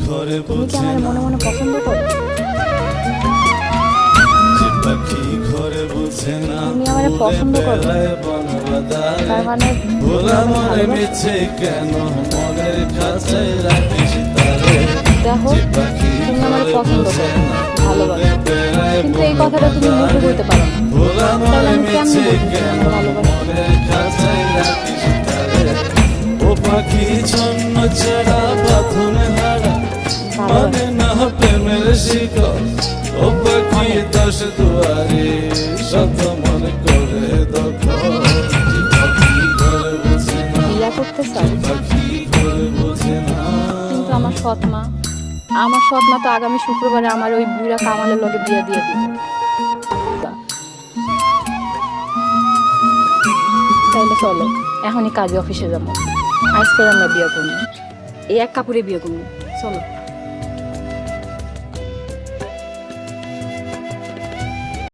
তুমি কি আমার মনে মনে পছন্দ করো? তুমি আমার পছন্দ করো, তার মানে দেখো তুমি আমার পছন্দ করো, ভালোবাসো, কিন্তু এই কথাটা তুমি মুখে বলতে পারো না। তাহলে আমি কেমনি বলবো আমার ভালোবাসা? ও পাখি ছন্ন ছাড়া বাঁধনে হারা মানে না প্রেমের শিকল। ও পাখি দশ দুয়ারে শত মনে করে দখল। বিয়া করতে চাই, কিন্তু আমার সৎ মা তো আগামী শুক্রবারে আমার ওই বুড়া কামালের লগে বিয়া দিয়ে দিবে। তাইলে চলো এখনই কাজে অফিসে যাবো, আজকে আমরা বিয়ে করবো, এই এক কাপড়ে বিয়ে করবো, চলো।